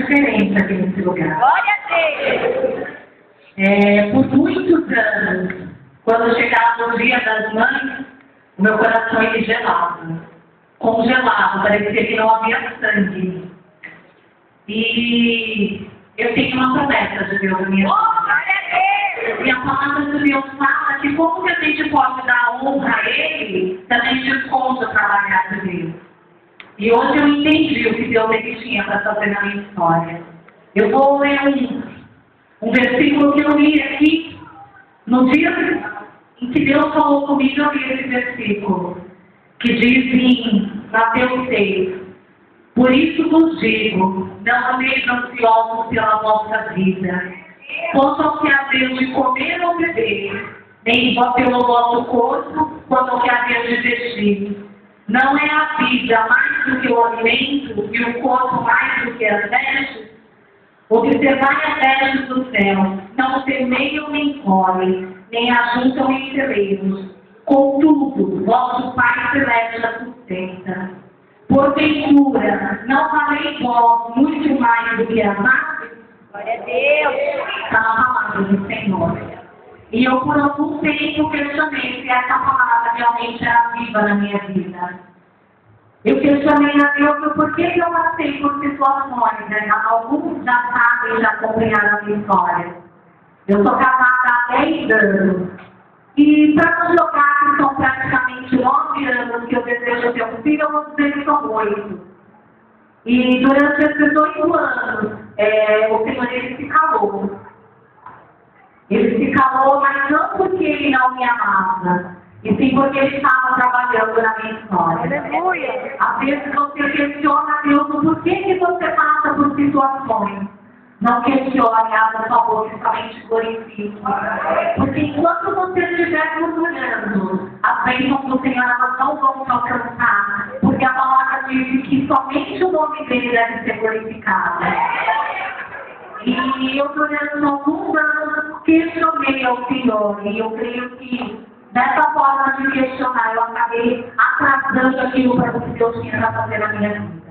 diferente aqui nesse lugar. Glória a Deus! Por muitos anos, quando chegava o Dia das Mães, o meu coração ele gelava, congelava, parecia que não havia sangue. E eu tenho uma promessa de Deus na minha vida. Glória a Deus! E a palavra de Deus fala que como que a gente pode dar honra a Ele, se a gente esconde o trabalhar de Deus. E hoje eu entendi o que Deus ele tinha para fazer na minha história. Eu vou ler um versículo que eu li aqui, no dia em que Deus falou comigo, eu li esse versículo, que diz em Mateus 6, por isso vos digo, não andeis ansiosos pela vossa vida, quanto ao que haveis de comer ou beber, nem pelo vosso corpo, quanto ao que haveis de vestir. Não é a vida mais do que o alimento e o corpo mais do que as vestes? Observai as vestes do céu, não semeiam nem colhem, nem ajuntam em celeiros. Contudo, vosso Pai Celeste a sustenta. Porventura, não valeis vós muito mais do que as aves? Glória a Deus! Está na palavra do Senhor. E eu, por algum tempo, questionei se essa palavra realmente era viva na minha vida. Eu questionei a Deus por que eu passei por situações, né? Alguns já sabem, já acompanharam a minha história. Eu sou casada há 10 anos. E para não jogar que são praticamente 9 anos que eu desejo ter um filho, eu vou dizer que são 8. E durante esses 8 anos, o Senhor ele se calou. Ele se calou, mas não porque ele não me amava, e sim porque ele estava trabalhando na minha história. Aleluia! Às vezes você questiona a Deus o porquê que você passa por situações. Não questione, abra sua boca e somente glorifique. Porque enquanto você estiver murmurando, as bênçãos do Senhor elas não vão te alcançar. Porque a palavra diz que somente o nome dele deve ser glorificado. E eu, durante alguns anos, questionei ao Senhor. E eu creio que, dessa forma de questionar, eu acabei atrasando aquilo para o que Deus tinha para fazer na minha vida.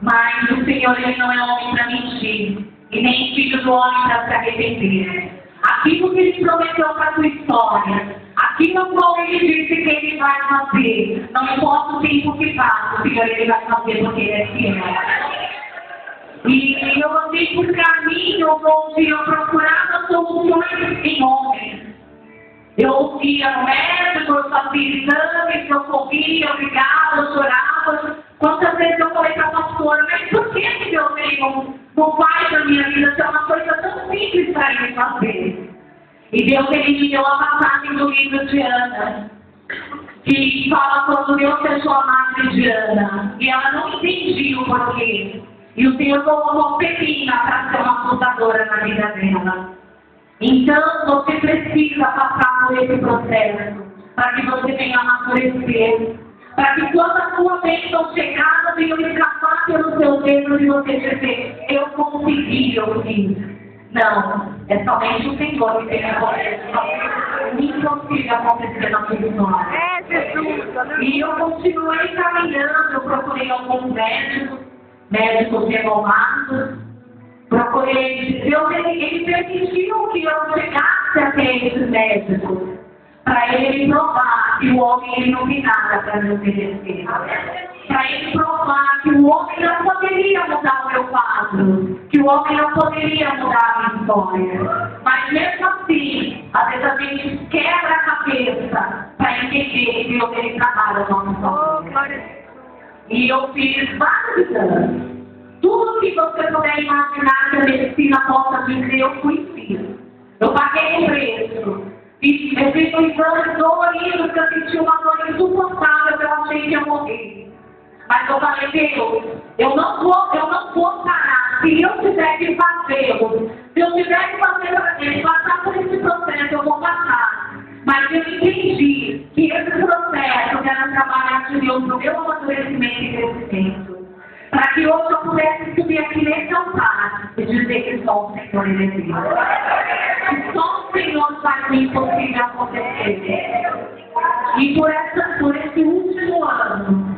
Mas o Senhor, ele não é homem para mentir. E nem filho do homem para se arrepender. Aquilo que ele prometeu para a sua história, aquilo que ele disse que ele vai fazer, não importa o tempo que passa, o Senhor ele vai fazer porque ele é fiel. E eu andei por caminhos onde eu procurava soluções em homens. Eu ia no médico, eu fazia exames, eu corria, eu brigava, eu chorava. Quantas vezes eu falei para a pastora, mas por que Deus não faz na minha vida se é uma coisa tão simples para ele fazer? E Deus ele me deu a passagem do livro de Ana, que fala quando Deus fechou a madre de Ana, e ela não entendia o porquê. E o Senhor colocou Penina para ser uma fundadora na vida dela. Então, você precisa passar por esse processo, para que você venha amadurecer. Para que quando a sua bênção chegar, não venha escapar pelos seus dedos e você dizer, eu consegui, eu fiz. Não, é somente o Senhor que tem a acontecer. O impossível acontecer na sua história. É, Jesus! E eu continuei caminhando, eu procurei alguns médicos renomados, procurei, Deus ele permitiu que eu chegasse até esses médicos, para ele provar que o homem ele não tem nada para me oferecer, para ele provar que o homem não poderia mudar o meu quadro, que o homem não poderia mudar a minha história. Mas mesmo assim, às vezes a gente quebra a cabeça para entender que Deus ele trabalha a nossa história. E eu fiz vários anos. Tudo que você puder imaginar que a medicina possa dizer, eu fui fiz. Eu paguei o preço. Eu fiz um exame dolorido, que eu senti uma dor insuportável, eu achei que ia morrer. Mas eu falei, Deus, eu não vou parar. Se eu tiver que fazê-lo, se eu tiver que fazer para ele, passar por esse processo, eu vou passar. Mas eu entendi que esse processo era trabalhar de Deus no meu amadurecimento e crescimento. Para que hoje eu pudesse subir aqui nesse altar e dizer que só o Senhor ele é Deus. Que só o Senhor faz o impossível acontecer. E por esse último ano,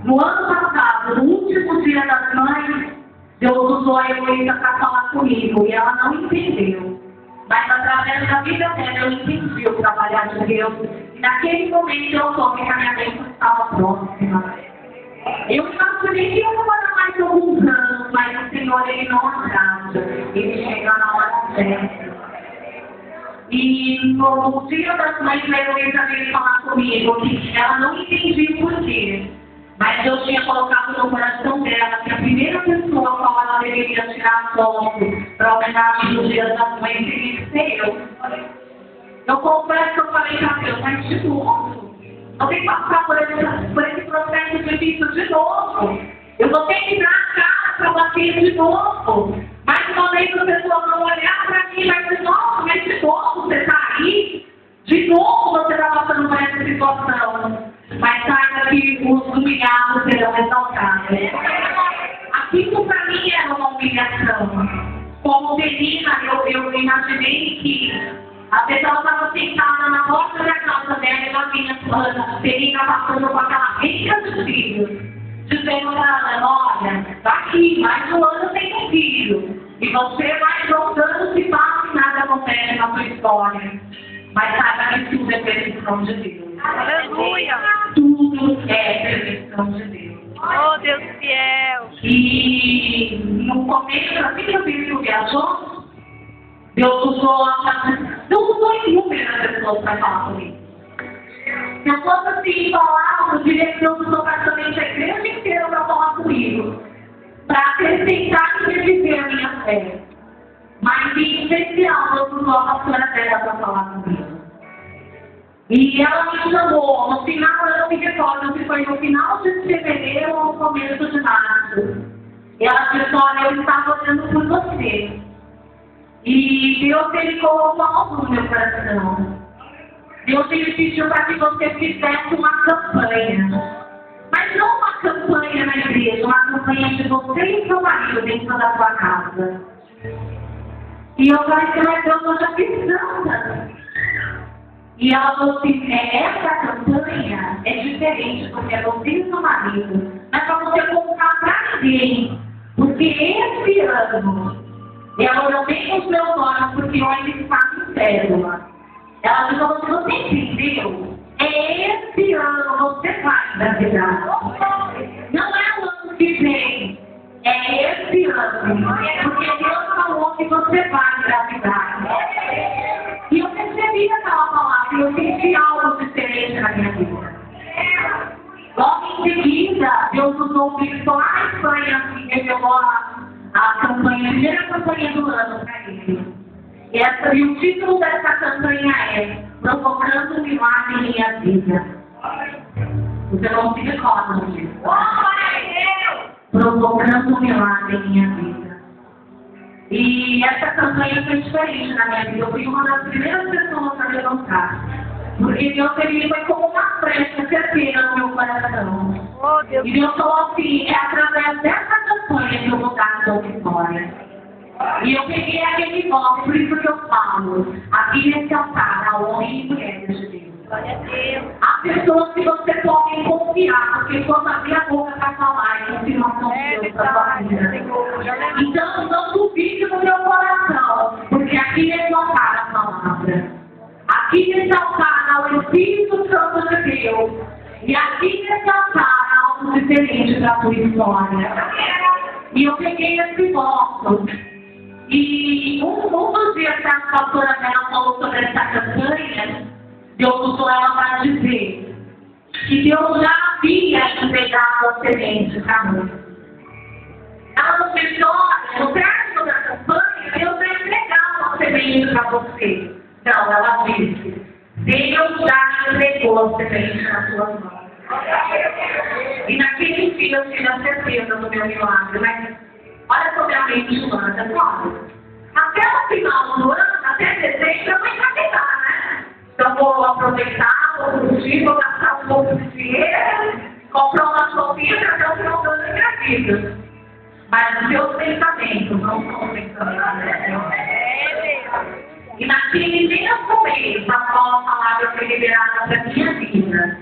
no ano passado, no último dia das mães, Deus usou a Heloísa para falar comigo e ela não entendeu. Mas através da vida dela eu entendi o trabalhar de Deus. E naquele momento eu soube que a minha bênção estava próxima. Eu imaginei que eu não era mais alguns anos, mas o Senhor, Ele não atrasa. Ele chega na hora certa. E no dia das mães, a Heloísa veio falar comigo que ela não entendia o porquê. Mas Deus tinha colocado no coração dela que a primeira pessoa a qual ela deveria tirar foto para homenagem no dia das mães teria que ser eu. Eu confesso que eu falei para Deus, mas de novo, eu tenho que passar por esse processo difícil de novo. Eu vou ter que dar a cara para bater de novo. Mais uma vez as pessoas vão olhar para mim e vai dizer, nossa, mas de novo você está aí? De novo você está passando por essa situação. Mas saiba que os humilhados serão exaltados. Aquilo para mim era uma humilhação. Como menina, eu imaginei que a pessoa estava sentada na porta da casa dela e ela vinha passando com aquela rica de filhos, dizendo para ela, olha, tá aqui, mais um ano tem um filho. E você vai voltando se passa e nada acontece na sua história. Mas saiba que tudo é permissão de Deus. Aleluia. Tudo é permissão de Deus. Oh, Deus fiel. E no começo, assim que eu vi o viajou, Deus usou inúmeras pessoas para falar comigo. Se eu fosse assim falar, eu diria que Deus usou praticamente a igreja inteira para falar comigo. Para acrescentar e reviver a minha fé. Mas em especial, Deus usou a pastora dela para falar comigo. E ela me chamou, no final, eu não me recordo se foi no final de fevereiro ou no começo de março. E ela disse, olha, eu estava orando por você. E Deus, Ele colocou algo no meu coração. Deus, Ele pediu para que você fizesse uma campanha. Mas não uma campanha na igreja, uma campanha de você e seu marido dentro da sua casa. E eu falei, mas Deus, eu já fiz tanta. E ela falou assim, essa campanha é diferente, porque é você e seu marido. Mas para você contar para ninguém. Porque esse ano, ela olhou bem nos meus olhos, porque olha, ele está em cédula. Ela disse, você entendeu? É esse ano você vai engravidar. Não é o ano que vem. É esse ano. Porque Deus falou que você vai engravidar. E eu percebi aquela palavra e eu senti algo diferente na minha vida. Logo em seguida, Deus usou o Cristo lá na Espanha e revelou a campanha, a primeira campanha do ano para ele. E o título dessa campanha é Provocando um Milagre em Minha Vida. Você não se recorda disso? Provocando um Milagre em Minha Vida. E essa campanha foi diferente na minha vida. Eu fui uma das primeiras pessoas a levantar. Porque Deus, Ele foi como uma flecha certeira no meu coração. Oh, Deus. E Deus falou assim, é através dessa campanha que eu vou dar a sua vitória. E eu peguei aquele voto, por isso que eu falo, aqui nesse altar, a homem e mulheres de Deus. Glória a Deus. Há pessoas que você pode confiar, porque quando abrir a boca para falar, é confirmação de Deus para a sua vida. Então, não duvide no meu coração, porque aqui nesse altar a palavra. Aqui nesse altar há o Espírito Santo de Deus. E aqui nesse altar há algo diferente da tua história. E eu peguei esse voto. E um dos dias que a pastora dela falou sobre essa campanha, Deus usou ela para dizer que Deus já havia entregado a semente para nós. Ela não disse, olha, no término da campanha, Deus vai entregar uma semente para você. Não, ela disse, Deus já entregou a semente nas suas mãos. E naquele dia eu tive a certeza do meu milagre, mas olha sobre a mente humana, sabe? Até o final do ano, até dezembro, eu vou engravidar, né? Então vou aproveitar, vou curtir, vou gastar um pouco de dinheiro, comprar umas roupinhas até o final do ano engravido. Mas os meus pensamentos não são pensamentos. E naquele mesmo mês, a qual a palavra foi liberada para a minha vida,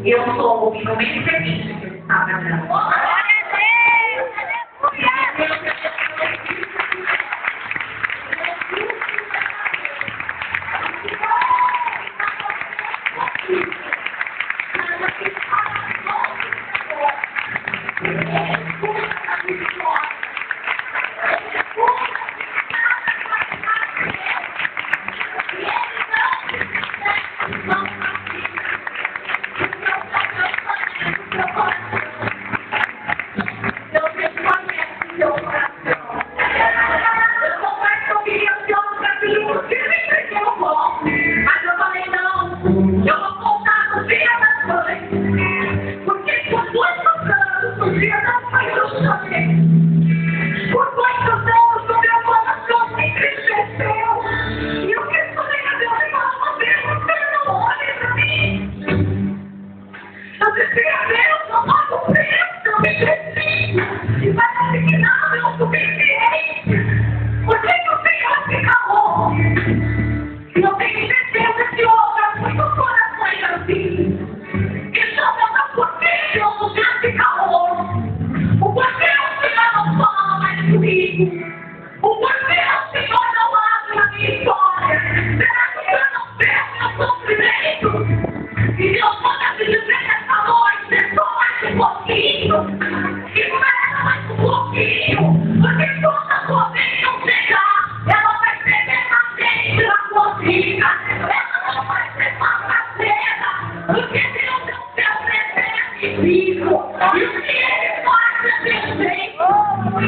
eu soube no mês seguinte que eu estava grávida. Glória a Deus! Aleluia!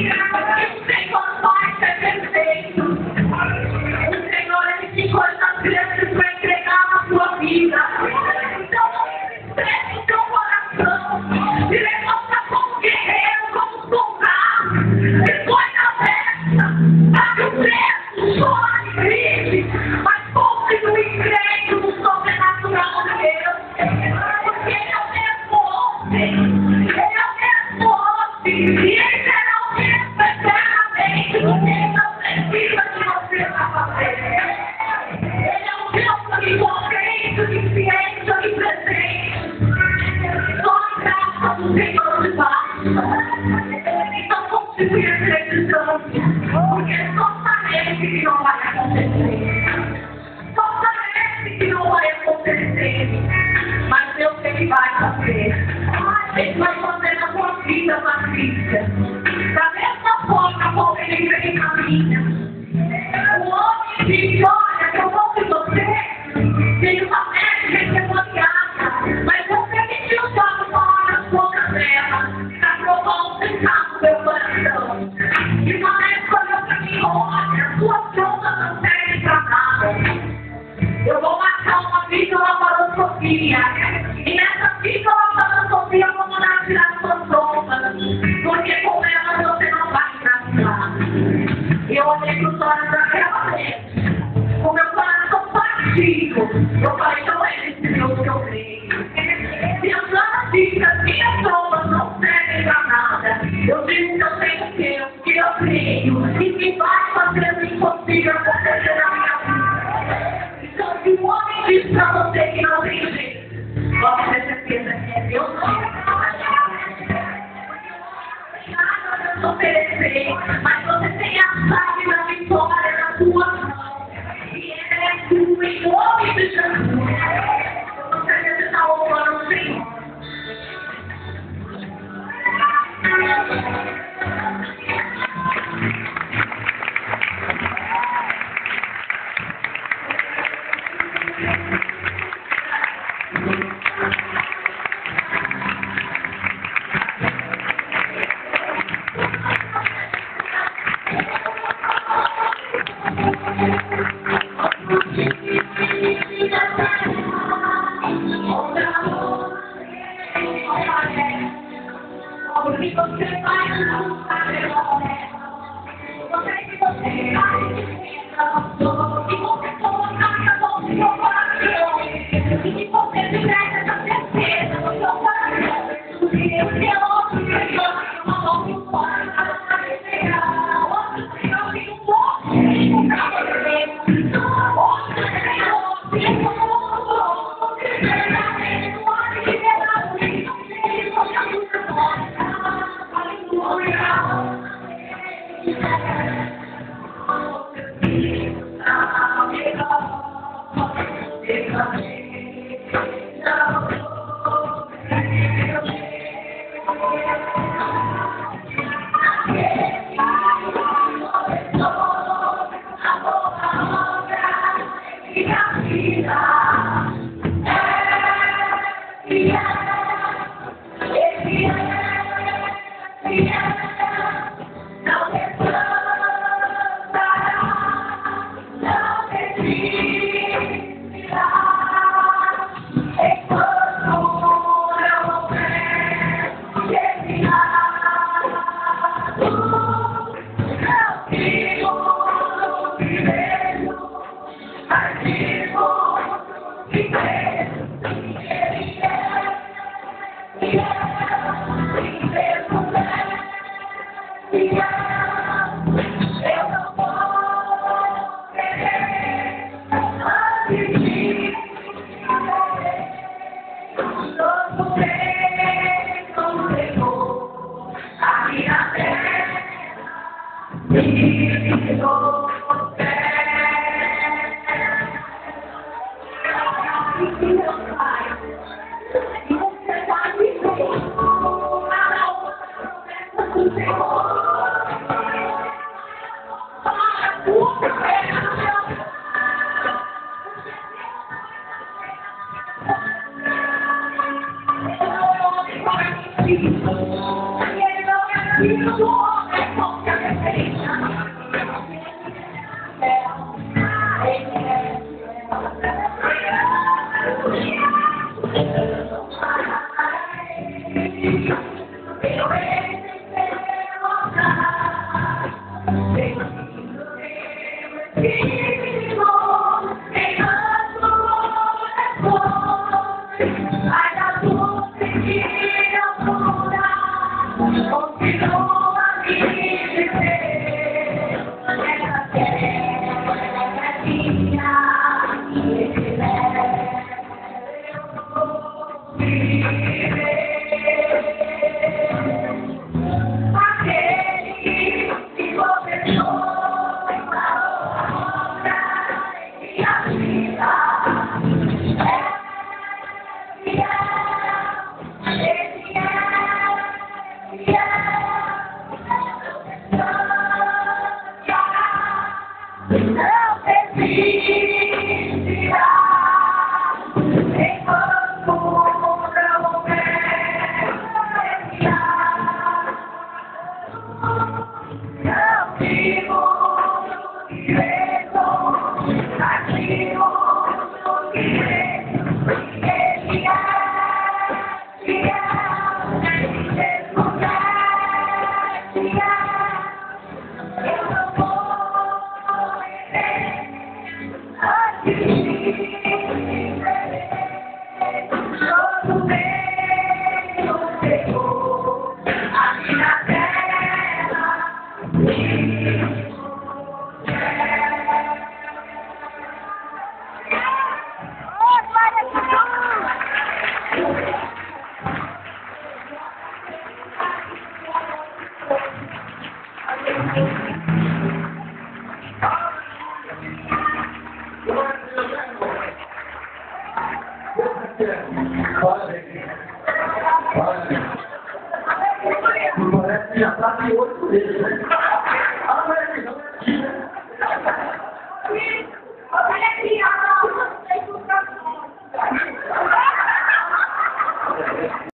o Senhor vai ser perfeito. O Senhor, Ele tem coisas grandes para entregar na sua vida. Então, preste o seu coração e levanta como guerreiro, como soldado. Depois da festa, para que o preço chore, grite, mas continue crendo no sobrenatural de Deus. Porque Ele é o mesmo ontem, Ele é o mesmo ontem, e Ele será o mesmo eternamente. Ele não precisa de você para fazer. Ele é o Deus que convence, que ciência, que presente. Só a graça do Senhor de paz. Então continue acreditando, porque só parece que não vai acontecer. Só parece que não vai acontecer. Mas Deus Ele vai fazer. Ele vai fazer na sua vida, Patrícia. Da mesma forma como Ele fez na minha. O homem disse, olha, eu vou de você. Tem uma médica endemoniada. Mas eu permiti o diabo falar nas bocas dela. Para provar um pecado no meu coração. E uma médica olhou para mim, olha, sua pronta não serve para nada. Eu vou marcar uma videolaparoscopia. E nessa videolaparoscopia eu vou mandar tirar suas trompas. Porque com ela você não vai engraçar. Eu olhei para os olhos daquela vez. Com meu coração partido. Eu falei, não é esse Deus que eu creio. Se a Ana diz que as minhas trompas não servem para nada, eu digo que eu tenho Deus, que eu creio. E que vai fazer o impossível acontecer na minha vida. Então, se o homem diz para você que não tem jeito, pode ter certeza que é Deus não oferecer, mas você tem a chave da vitória na sua mão. E Ele é tudo em nome de Jesus. Você está louvando o Senhor. Filho do homem, não desistirá enquanto não terminar. Não vivo direito, ativo direito, ele é Parece que já está de 8 vezes, né? Olha aqui,